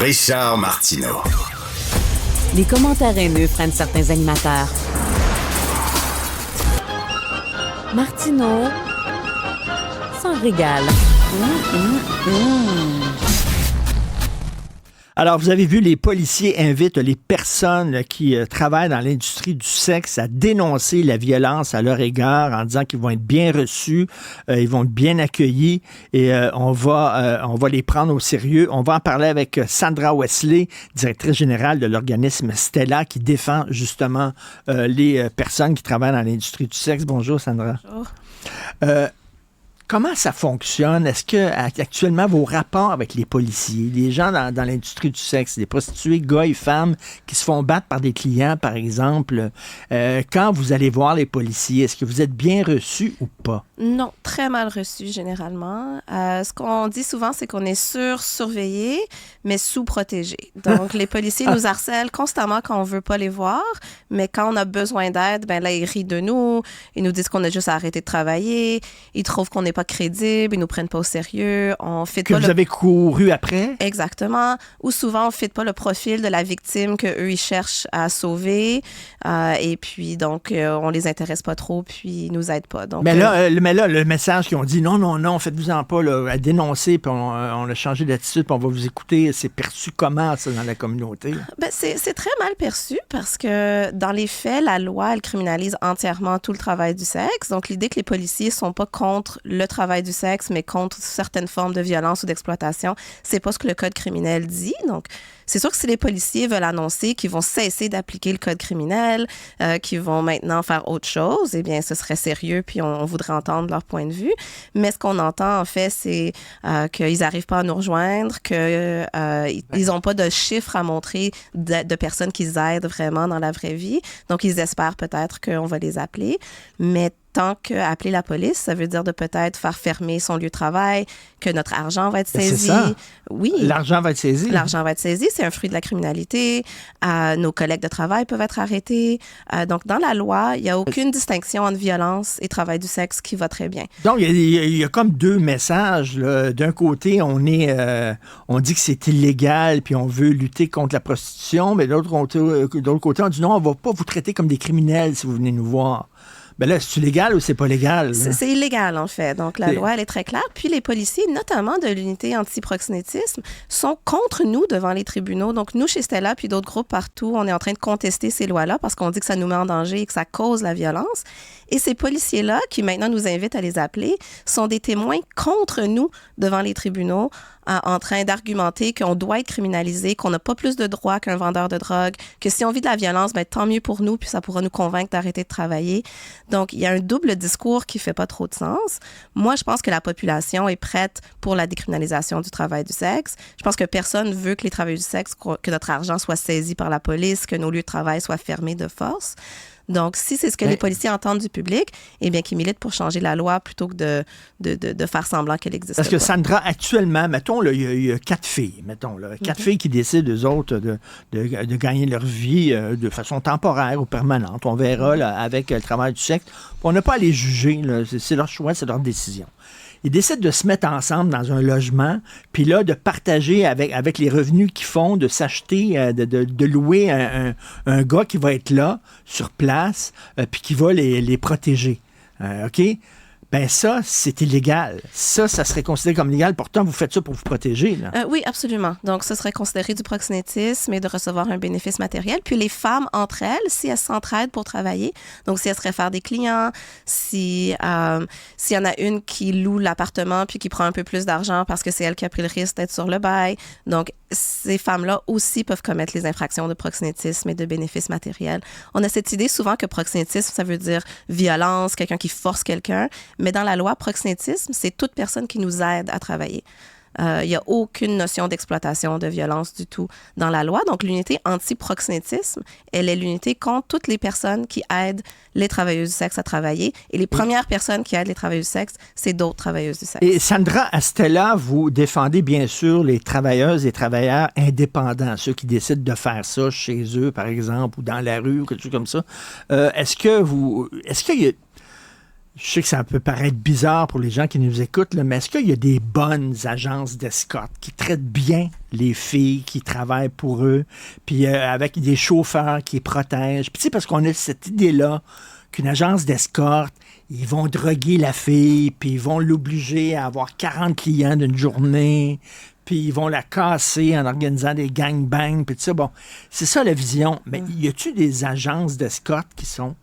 Richard Martineau. Les commentaires haineux prennent certains animateurs. Martineau s'en régale. Alors, vous avez vu, les policiers invitent les personnes qui travaillent dans l'industrie du sexe à dénoncer la violence à leur égard en disant qu'ils vont être bien reçus, ils vont être bien accueillis et on va les prendre au sérieux. On va en parler avec Sandra Wesley, directrice générale de l'organisme Stella, qui défend justement les personnes qui travaillent dans l'industrie du sexe. Bonjour, Sandra. Bonjour. Comment ça fonctionne? Est-ce que actuellement vos rapports avec les policiers, les gens dans l'industrie du sexe, des prostituées, gars et femmes qui se font battre par des clients, par exemple, quand vous allez voir les policiers, est-ce que vous êtes bien reçus ou pas? Non, très mal reçu généralement. Ce qu'on dit souvent, c'est qu'on est surveillé, mais sous-protégé. Donc, les policiers nous harcèlent constamment quand on veut pas les voir, mais quand on a besoin d'aide, ben là, ils rient de nous, ils nous disent qu'on a juste à arrêter de travailler, ils trouvent qu'on n'est pas crédible, ils nous prennent pas au sérieux, on fit que pas vous avez couru après? Exactement. Ou souvent, on fit pas le profil de la victime qu'eux, ils cherchent à sauver, et puis donc, on les intéresse pas trop, puis ils nous aident pas. Donc, mais là, le message qu'ils ont dit, non, faites-vous-en pas là, à dénoncer, puis on a changé d'attitude, puis on va vous écouter, c'est perçu comment, ça, dans la communauté? Ben, c'est très mal perçu parce que, dans les faits, la loi, elle criminalise entièrement tout le travail du sexe. Donc, l'idée que les policiers sont pas contre le travail du sexe, mais contre certaines formes de violence ou d'exploitation, c'est pas ce que le code criminel dit. Donc, c'est sûr que si les policiers veulent annoncer qu'ils vont cesser d'appliquer le code criminel, qu'ils vont maintenant faire autre chose, eh bien, ce serait sérieux, puis on voudrait entendre leur point de vue. Mais ce qu'on entend, en fait, c'est qu'ils n'arrivent pas à nous rejoindre, qu'ils n'ont pas de chiffres à montrer de personnes qu'ils aident vraiment dans la vraie vie. Donc, ils espèrent peut-être qu'on va les appeler. Mais tant qu'appeler la police, ça veut dire de peut-être faire fermer son lieu de travail, que notre argent va être saisi. C'est ça. Oui. L'argent va être saisi. L'argent va être saisi. C'est un fruit de la criminalité. Nos collègues de travail peuvent être arrêtés. Donc, dans la loi, il n'y a aucune distinction entre violence et travail du sexe qui va très bien. Donc, il y a comme deux messages, là. D'un côté, on dit que c'est illégal, puis on veut lutter contre la prostitution, mais de l'autre côté, on dit non, on ne va pas vous traiter comme des criminels si vous venez nous voir. Ben là, c'est-tu légal ou c'est pas légal? C'est illégal, en fait. Donc, la loi, elle est très claire. Puis, les policiers, notamment de l'unité anti-proxénétisme, sont contre nous devant les tribunaux. Donc, nous, chez Stella, puis d'autres groupes partout, on est en train de contester ces lois-là parce qu'on dit que ça nous met en danger et que ça cause la violence. Et ces policiers-là, qui maintenant nous invitent à les appeler, sont des témoins contre nous devant les tribunaux, en train d'argumenter qu'on doit être criminalisé, qu'on n'a pas plus de droits qu'un vendeur de drogue, que si on vit de la violence, ben, tant mieux pour nous, puis ça pourra nous convaincre d'arrêter de travailler. Donc, il y a un double discours qui fait pas trop de sens. Moi, je pense que la population est prête pour la décriminalisation du travail du sexe. Je pense que personne veut que les travailleurs du sexe, que notre argent soit saisi par la police, que nos lieux de travail soient fermés de force. Donc, si c'est ce que les policiers entendent du public, eh bien, qu'ils militent pour changer la loi plutôt que de faire semblant qu'elle existe. Parce que Sandra, actuellement, mettons, il y a 4 filles, mettons, là, 4 filles qui décident, eux autres, de gagner leur vie de façon temporaire ou permanente. On verra là, avec le travail du sexe. On n'a pas à les juger, là, c'est leur choix, c'est leur décision. Ils décident de se mettre ensemble dans un logement, puis là, de partager avec les revenus qu'ils font, de s'acheter, de louer un gars qui va être là, sur place, puis qui va les protéger. OK? Ben ça, c'est illégal. Ça serait considéré comme illégal. Pourtant, vous faites ça pour vous protéger, là. Oui, absolument. Donc, ce serait considéré du proxénétisme et de recevoir un bénéfice matériel. Puis les femmes, entre elles, si elles s'entraident pour travailler, donc si elles se réfèrent des clients, s'il y en a une qui loue l'appartement puis qui prend un peu plus d'argent parce que c'est elle qui a pris le risque d'être sur le bail. Donc, ces femmes-là aussi peuvent commettre les infractions de proxénétisme et de bénéfice matériel. On a cette idée souvent que proxénétisme, ça veut dire violence, quelqu'un qui force quelqu'un. Mais dans la loi, proxénétisme, c'est toute personne qui nous aide à travailler. Il n'y a aucune notion d'exploitation, de violence du tout dans la loi. Donc, l'unité anti-proxénétisme, elle est l'unité contre toutes les personnes qui aident les travailleuses du sexe à travailler. Et les premières personnes qui aident les travailleuses du sexe, c'est d'autres travailleuses du sexe. Et Sandra, à Stella, vous défendez bien sûr les travailleuses et travailleurs indépendants, ceux qui décident de faire ça chez eux, par exemple, ou dans la rue, ou quelque chose comme ça. Est-ce qu'il y a... Je sais que ça peut paraître bizarre pour les gens qui nous écoutent, là, mais est-ce qu'il y a des bonnes agences d'escorte qui traitent bien les filles qui travaillent pour eux, puis avec des chauffeurs qui les protègent? Puis tu sais, parce qu'on a cette idée-là qu'une agence d'escorte, ils vont droguer la fille, puis ils vont l'obliger à avoir 40 clients d'une journée, puis ils vont la casser en organisant des gangbangs, puis tout ça. Bon, c'est ça la vision. Mais y a-tu des agences d'escorte qui sont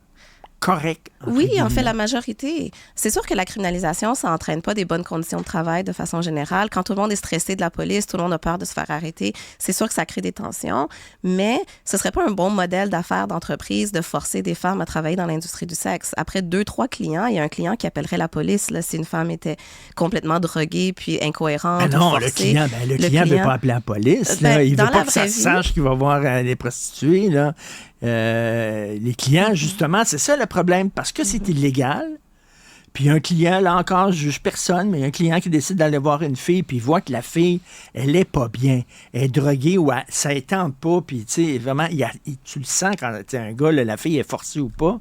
correct. Oui, en fait, la majorité. C'est sûr que la criminalisation, ça n'entraîne pas des bonnes conditions de travail de façon générale. Quand tout le monde est stressé de la police, tout le monde a peur de se faire arrêter, c'est sûr que ça crée des tensions, mais ce ne serait pas un bon modèle d'affaires d'entreprise de forcer des femmes à travailler dans l'industrie du sexe. Après 2-3 clients, il y a un client qui appellerait la police là, si une femme était complètement droguée puis incohérente. Ah non, forcée. le client ne veut pas appeler la police. Là. Il ne veut pas que ça sache qu'il va voir les prostituées. Là. Les clients, justement, c'est ça le problème, parce que c'est illégal. Puis un client, là encore, je juge personne, mais un client qui décide d'aller voir une fille, puis il voit que la fille, elle est pas bien, elle est droguée ou ça étend pas, puis tu sais, vraiment, tu le sens quand un gars, là, la fille est forcée ou pas.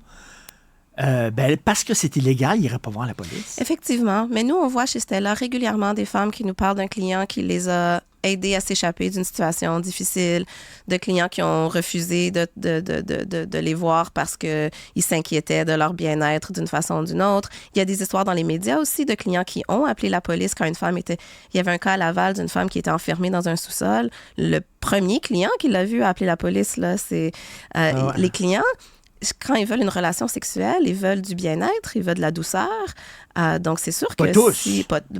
Parce que c'est illégal, il n'irait pas voir la police. Effectivement. Mais nous, on voit chez Stella régulièrement des femmes qui nous parlent d'un client qui les a aidées à s'échapper d'une situation difficile, de clients qui ont refusé de les voir parce qu'ils s'inquiétaient de leur bien-être d'une façon ou d'une autre. Il y a des histoires dans les médias aussi de clients qui ont appelé la police quand une femme était... Il y avait un cas à Laval d'une femme qui était enfermée dans un sous-sol. Le premier client qui l'a vu a appelé la police, là, c'est les clients... Quand ils veulent une relation sexuelle, ils veulent du bien-être, ils veulent de la douceur. Donc, c'est sûr que pas tous.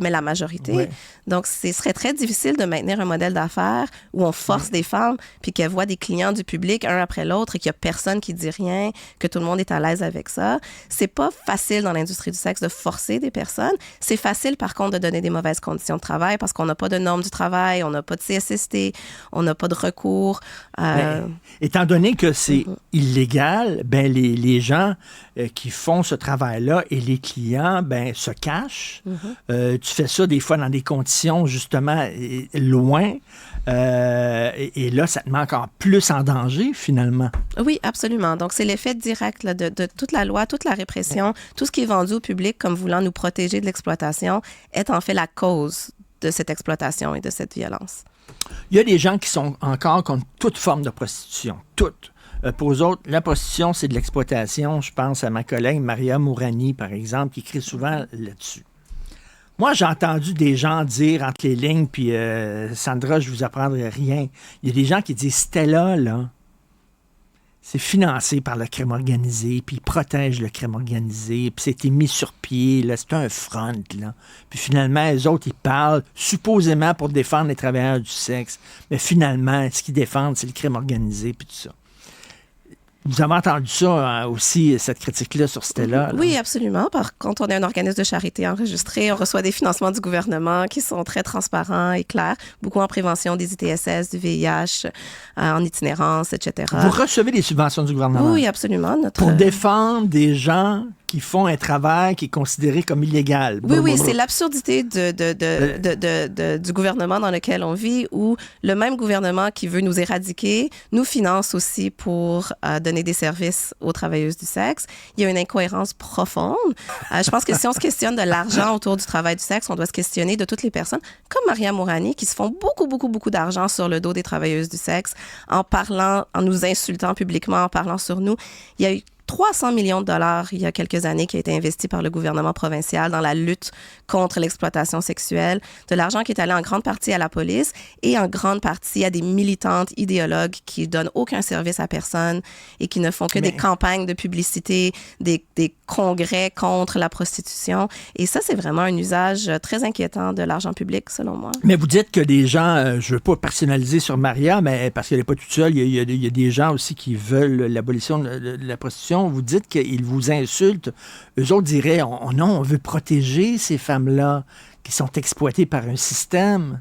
mais la majorité. Ouais. Donc, ce serait très difficile de maintenir un modèle d'affaires où on force des femmes puis qu'elles voient des clients du public un après l'autre et qu'il n'y a personne qui dit rien, que tout le monde est à l'aise avec ça. C'est pas facile dans l'industrie du sexe de forcer des personnes. C'est facile, par contre, de donner des mauvaises conditions de travail parce qu'on n'a pas de normes du travail, on n'a pas de CSST, on n'a pas de recours. Étant donné que c'est illégal, les gens qui font ce travail-là et les clients, se cachent. Tu fais ça des fois dans des conditions, justement, loin. Et là, ça te met encore plus en danger, finalement. Oui, absolument. Donc, c'est l'effet direct là, de toute la loi, toute la répression, tout ce qui est vendu au public comme voulant nous protéger de l'exploitation est en fait la cause de cette exploitation et de cette violence. Il y a des gens qui sont encore contre toute forme de prostitution. Toutes. Pour eux autres, la prostitution, c'est de l'exploitation. Je pense à ma collègue Maria Mourani, par exemple, qui écrit souvent là-dessus. Moi, j'ai entendu des gens dire entre les lignes, puis Sandra, je vous apprendrai rien. Il y a des gens qui disent Stella, là, c'est financé par le crime organisé, puis ils protègent le crime organisé, puis c'était mis sur pied, là, c'est un front, là. Puis finalement, les autres, ils parlent supposément pour défendre les travailleurs du sexe, mais finalement, ce qu'ils défendent, c'est le crime organisé, puis tout ça. Vous avez entendu ça aussi, cette critique-là sur Stella? Là? Oui, absolument. Quand on est un organisme de charité enregistré, on reçoit des financements du gouvernement qui sont très transparents et clairs, beaucoup en prévention des ITSS, du VIH, en itinérance, etc. Vous recevez des subventions du gouvernement? Oui, absolument. Pour défendre des gens qui font un travail qui est considéré comme illégal. Oui, c'est l'absurdité du gouvernement dans lequel on vit, où le même gouvernement qui veut nous éradiquer nous finance aussi pour donner des services aux travailleuses du sexe. Il y a une incohérence profonde. Je pense que si on se questionne de l'argent autour du travail du sexe, on doit se questionner de toutes les personnes, comme Maria Mourani, qui se font beaucoup d'argent sur le dos des travailleuses du sexe, en parlant, en nous insultant publiquement, en parlant sur nous. Il y a eu 300 millions de dollars il y a quelques années qui a été investi par le gouvernement provincial dans la lutte contre l'exploitation sexuelle, de l'argent qui est allé en grande partie à la police et en grande partie à des militantes idéologues qui donnent aucun service à personne et qui ne font que des campagnes de publicité, des congrès contre la prostitution. Et ça, c'est vraiment un usage très inquiétant de l'argent public, selon moi. Mais vous dites que des gens, je ne veux pas personnaliser sur Maria, mais parce qu'elle n'est pas toute seule, il y a des gens aussi qui veulent l'abolition de la prostitution. Vous dites qu'ils vous insultent. Eux autres diraient, on veut protéger ces femmes-là qui sont exploitées par un système.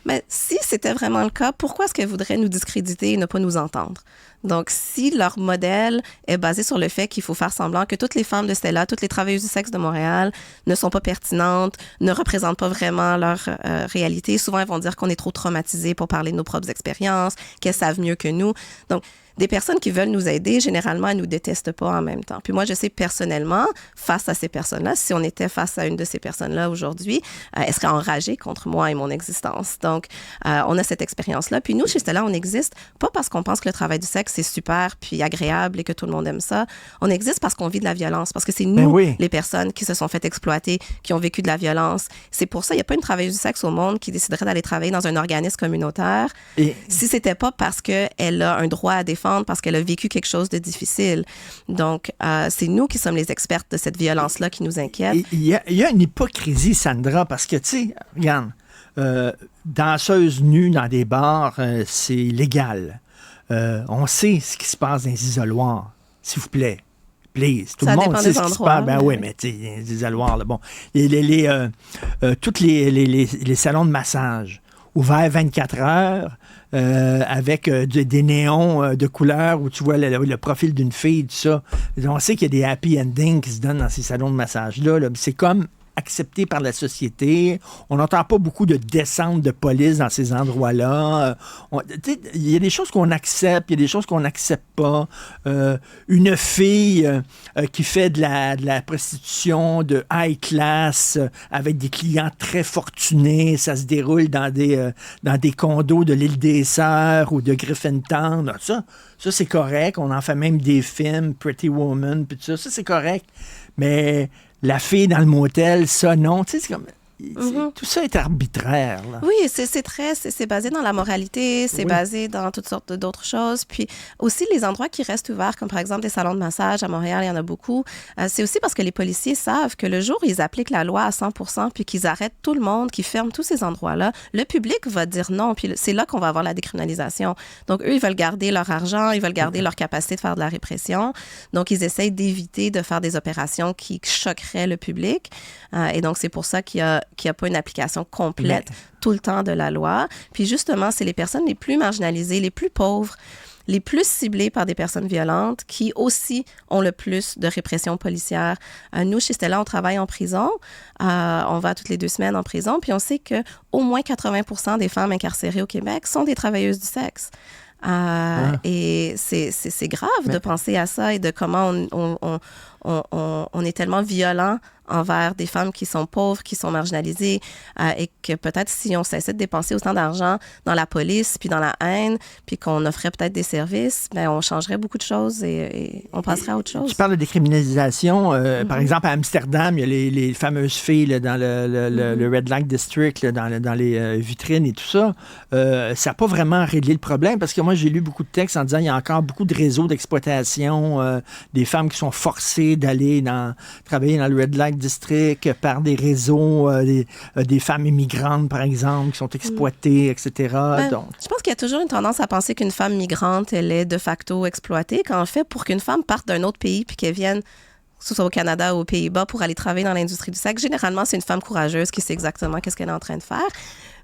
Mais si c'était vraiment le cas, pourquoi est-ce qu'elles voudraient nous discréditer et ne pas nous entendre? Donc, si leur modèle est basé sur le fait qu'il faut faire semblant que toutes les femmes de Stella, toutes les travailleuses du sexe de Montréal ne sont pas pertinentes, ne représentent pas vraiment leur réalité, souvent elles vont dire qu'on est trop traumatisés pour parler de nos propres expériences, qu'elles savent mieux que nous. Donc, des personnes qui veulent nous aider, généralement, elles nous détestent pas en même temps. Puis moi, je sais personnellement, face à ces personnes-là, si on était face à une de ces personnes-là aujourd'hui, elle serait enragée contre moi et mon existence. Donc, on a cette expérience-là. Puis nous, chez Stella, on existe pas parce qu'on pense que le travail du sexe, c'est super puis agréable et que tout le monde aime ça. On existe parce qu'on vit de la violence, parce que c'est nous, les personnes qui se sont fait exploiter, qui ont vécu de la violence. C'est pour ça, il n'y a pas une travailleuse du sexe au monde qui déciderait d'aller travailler dans un organisme communautaire si c'était pas parce qu'elle a un droit à défendre, parce qu'elle a vécu quelque chose de difficile. Donc, c'est nous qui sommes les expertes de cette violence-là qui nous inquiète. Il y a une hypocrisie, Sandra, parce que, tu sais, regarde, danseuse nue dans des bars, c'est légal. On sait ce qui se passe dans les isoloirs, s'il vous plaît. Please. Tout le monde sait ce qui se passe. Ben oui, mais tu sais, les isoloirs, là, bon. Tous les salons de massage ouverts 24 heures, avec des néons de couleur où tu vois le profil d'une fille, tout ça. On sait qu'il y a des happy endings qui se donnent dans ces salons de massage-là. Là. C'est comme accepté par la société. On n'entend pas beaucoup de descente de police dans ces endroits-là. Il y a des choses qu'on accepte, il y a des choses qu'on n'accepte pas. Une fille qui fait de la prostitution de high class avec des clients très fortunés, ça se déroule dans des condos de l'île des Sœurs ou de Griffintown. Ça c'est correct. On en fait même des films, Pretty Woman, puis tout ça. Ça, c'est correct. Mais la fille dans le motel, ça, non. Tu sais, c'est comme... Tout ça est arbitraire. Là. Oui, c'est basé dans la moralité, c'est basé dans toutes sortes d'autres choses. Puis aussi, les endroits qui restent ouverts, comme par exemple des salons de massage à Montréal, il y en a beaucoup. C'est aussi parce que les policiers savent que le jour où ils appliquent la loi à 100% puis qu'ils arrêtent tout le monde, qu'ils ferment tous ces endroits-là, le public va dire non. Puis c'est là qu'on va avoir la décriminalisation. Donc, eux, ils veulent garder leur argent, ils veulent garder leur capacité de faire de la répression. Donc, ils essayent d'éviter de faire des opérations qui choqueraient le public. Et donc, c'est pour ça qu'il y a pas une application complète tout le temps de la loi. Puis justement, c'est les personnes les plus marginalisées, les plus pauvres, les plus ciblées par des personnes violentes qui aussi ont le plus de répression policière. Nous, chez Stella, on travaille en prison. On va toutes les 2 semaines en prison. Puis on sait qu'au moins 80% des femmes incarcérées au Québec sont des travailleuses du sexe. Et c'est grave de penser à ça et de comment on est tellement violent envers des femmes qui sont pauvres, qui sont marginalisées, et que peut-être si on cessait de dépenser autant d'argent dans la police, puis dans la haine, puis qu'on offrait peut-être des services, bien, on changerait beaucoup de choses et on passerait à autre chose. Tu parles de décriminalisation. Par exemple, à Amsterdam, il y a les fameuses filles là, dans le Red Light District, là, dans les vitrines et tout ça. Ça n'a pas vraiment réglé le problème parce que moi, j'ai lu beaucoup de textes en disant qu'il y a encore beaucoup de réseaux d'exploitation, des femmes qui sont forcées d'aller travailler dans le Red Light District par des réseaux, des femmes immigrantes, par exemple, qui sont exploitées, etc. Donc, je pense qu'il y a toujours une tendance à penser qu'une femme migrante, elle est de facto exploitée, quand en fait, pour qu'une femme parte d'un autre pays puis qu'elle vienne, que ce soit au Canada ou aux Pays-Bas, pour aller travailler dans l'industrie du sexe, généralement, c'est une femme courageuse qui sait exactement qu'est-ce qu'elle est en train de faire.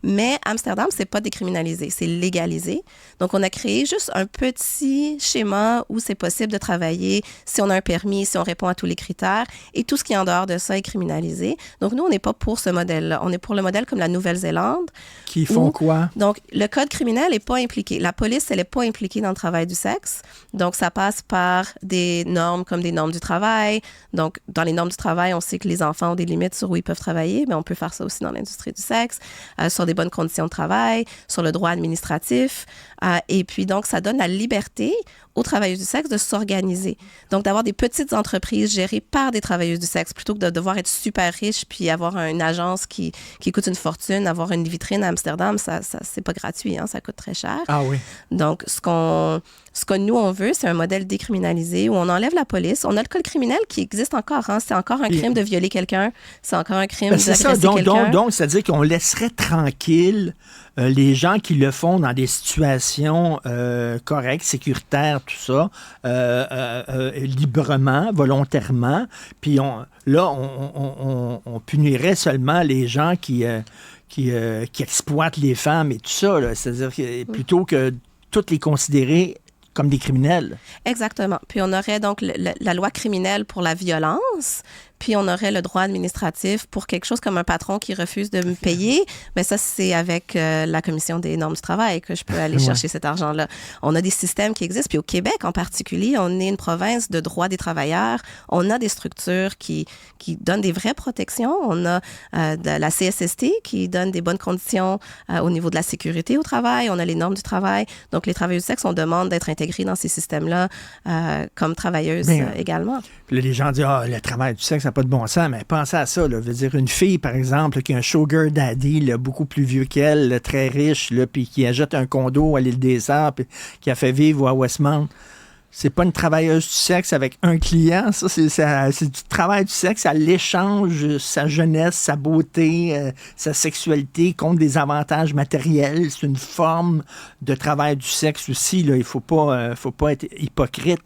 Mais Amsterdam, c'est pas décriminalisé, c'est légalisé. Donc, on a créé juste un petit schéma où c'est possible de travailler si on a un permis, si on répond à tous les critères. Et tout ce qui est en dehors de ça est criminalisé. Donc, nous, on n'est pas pour ce modèle-là. On est pour le modèle comme la Nouvelle-Zélande. Qui font quoi? Donc, le code criminel n'est pas impliqué. La police, elle n'est pas impliquée dans le travail du sexe. Donc, ça passe par des normes comme des normes du travail. Donc, dans les normes du travail, on sait que les enfants ont des limites sur où ils peuvent travailler, mais on peut faire ça aussi dans l'industrie du sexe, sur des bonnes conditions de travail, sur le droit administratif. Et puis, donc, ça donne la liberté aux travailleuses du sexe de s'organiser. Donc, d'avoir des petites entreprises gérées par des travailleuses du sexe plutôt que de devoir être super riche puis avoir une agence qui coûte une fortune, avoir une vitrine à Amsterdam, ça c'est pas gratuit, hein, ça coûte très cher. Ah oui. Donc, ce que nous, on veut, c'est un modèle décriminalisé où on enlève la police. On a le code criminel qui existe encore. Hein. C'est encore un crime de violer quelqu'un. C'est encore un crime d'agresser quelqu'un. Donc, c'est-à-dire qu'on laisserait tranquille les gens qui le font dans des situations correctes, sécuritaires, tout ça, librement, volontairement. Puis on punirait seulement les gens qui exploitent les femmes et tout ça. Là. C'est-à-dire que plutôt que toutes les considérer comme des criminels. Exactement. Puis on aurait donc la loi criminelle pour la violence, puis on aurait le droit administratif pour quelque chose comme un patron qui refuse de me payer. Mais ça, c'est avec la Commission des normes du travail que je peux aller chercher cet argent-là. On a des systèmes qui existent. Puis au Québec, en particulier, on est une province de droit des travailleurs. On a des structures qui donnent des vraies protections. On a de la CSST qui donne des bonnes conditions au niveau de la sécurité au travail. On a les normes du travail. Donc, les travailleuses du sexe, on demande d'être intégrés dans ces systèmes-là comme travailleuses également. Puis là, les gens disent, le travail du sexe, ça n'a pas de bon sens. Mais pensez à ça, là. Je veux dire, une fille, par exemple, qui a un sugar daddy, là, beaucoup plus vieux qu'elle, là, très riche, là, puis qui achète un condo à l'île des Arts, puis qui a fait vivre à Westmount. C'est pas une travailleuse du sexe avec un client, ça, c'est du travail du sexe, à l'échange, sa jeunesse, sa beauté, sa sexualité contre des avantages matériels. C'est une forme de travail du sexe aussi, là. Il faut pas être hypocrite.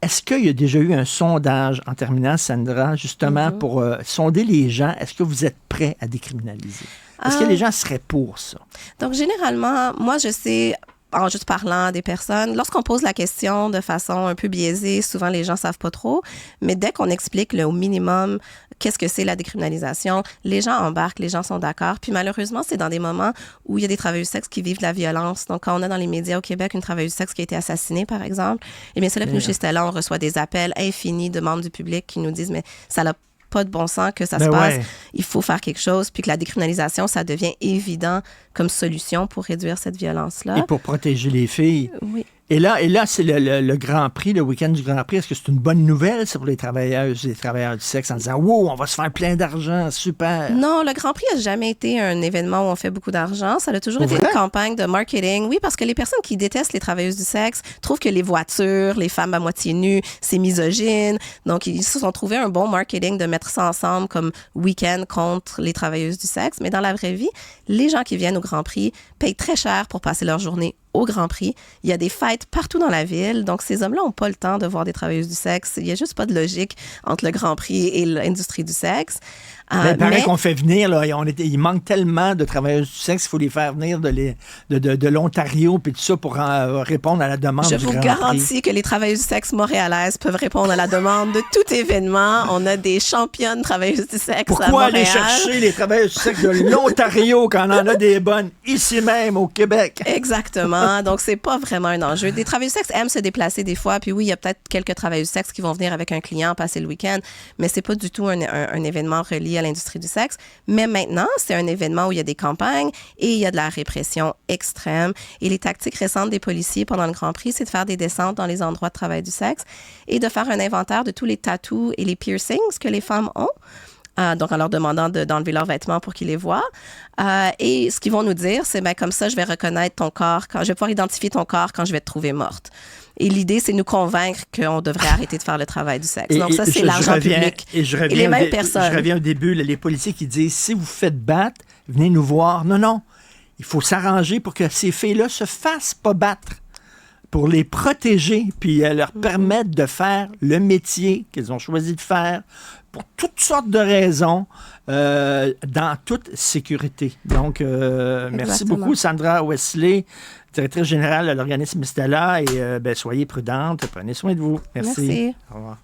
Est-ce qu'il y a déjà eu un sondage, en terminant, Sandra, justement, pour sonder les gens? Est-ce que vous êtes prêts à décriminaliser? Est-ce que les gens seraient pour ça? Donc, généralement, moi, je sais, en juste parlant des personnes, lorsqu'on pose la question de façon un peu biaisée, souvent les gens ne savent pas trop, mais dès qu'on explique au minimum qu'est-ce que c'est la décriminalisation, les gens embarquent, les gens sont d'accord. Puis malheureusement, c'est dans des moments où il y a des travailleuses du sexe qui vivent de la violence. Donc, quand on a dans les médias au Québec une travailleuse du sexe qui a été assassinée, par exemple, eh bien, c'est là que nous, chez Stella, on reçoit des appels infinis de membres du public qui nous disent « mais ça n'a pas de bon sens que ça se passe, il faut faire quelque chose », puis que la décriminalisation, ça devient évident comme solution pour réduire cette violence-là. Et pour protéger les filles. Oui. Et là c'est le Grand Prix, le week-end du Grand Prix. Est-ce que c'est une bonne nouvelle, ça, pour les travailleuses et les travailleurs du sexe, en disant « Wow, on va se faire plein d'argent, super! » Non, le Grand Prix n'a jamais été un événement où on fait beaucoup d'argent. Ça a toujours été une campagne de marketing. Oui, parce que les personnes qui détestent les travailleuses du sexe trouvent que les voitures, les femmes à moitié nues, c'est misogyne. Donc, ils se sont trouvés un bon marketing de mettre ça ensemble comme week-end contre les travailleuses du sexe. Mais dans la vraie vie, les gens qui viennent au Grand Prix payent très cher pour passer leur journée au Grand Prix. Il y a des fêtes partout dans la ville. Donc, ces hommes-là n'ont pas le temps de voir des travailleuses du sexe. Il n'y a juste pas de logique entre le Grand Prix et l'industrie du sexe. Il paraît qu'on fait venir, là, il manque tellement de travailleuses du sexe, il faut les faire venir de l'Ontario puis tout ça pour répondre à la demande du Grand Prix. Je vous garantis que les travailleuses du sexe montréalaises peuvent répondre à la demande de tout événement. On a des championnes travailleuses du sexe à Montréal. Pourquoi aller chercher les travailleuses du sexe de l'Ontario quand on en a des bonnes ici même au Québec? Exactement. Donc, c'est pas vraiment un enjeu. Des travailleuses du sexe aiment se déplacer des fois, puis oui, il y a peut-être quelques travailleuses du sexe qui vont venir avec un client passer le week-end, mais c'est pas du tout un événement relié à l'industrie du sexe. Mais maintenant, c'est un événement où il y a des campagnes et il y a de la répression extrême. Et les tactiques récentes des policiers pendant le Grand Prix, c'est de faire des descentes dans les endroits de travail du sexe et de faire un inventaire de tous les tattoos et les piercings que les femmes ont. Donc, en leur demandant d'enlever leurs vêtements pour qu'ils les voient. Et ce qu'ils vont nous dire, c'est comme ça, je vais reconnaître ton corps, je vais pouvoir identifier ton corps quand je vais te trouver morte. Et l'idée, c'est de nous convaincre qu'on devrait arrêter de faire le travail du sexe. Donc, ça, c'est l'argent public. Et les mêmes personnes. Je reviens au début, les policiers qui disent, si vous faites battre, venez nous voir. Non. Il faut s'arranger pour que ces filles-là se fassent pas battre, pour les protéger, puis leur permettre de faire le métier qu'ils ont choisi de faire pour toutes sortes de raisons, dans toute sécurité. Donc, merci beaucoup, Sandra Wesley, directrice générale de l'organisme Stella, et soyez prudente, prenez soin de vous. Merci. Merci. Au revoir.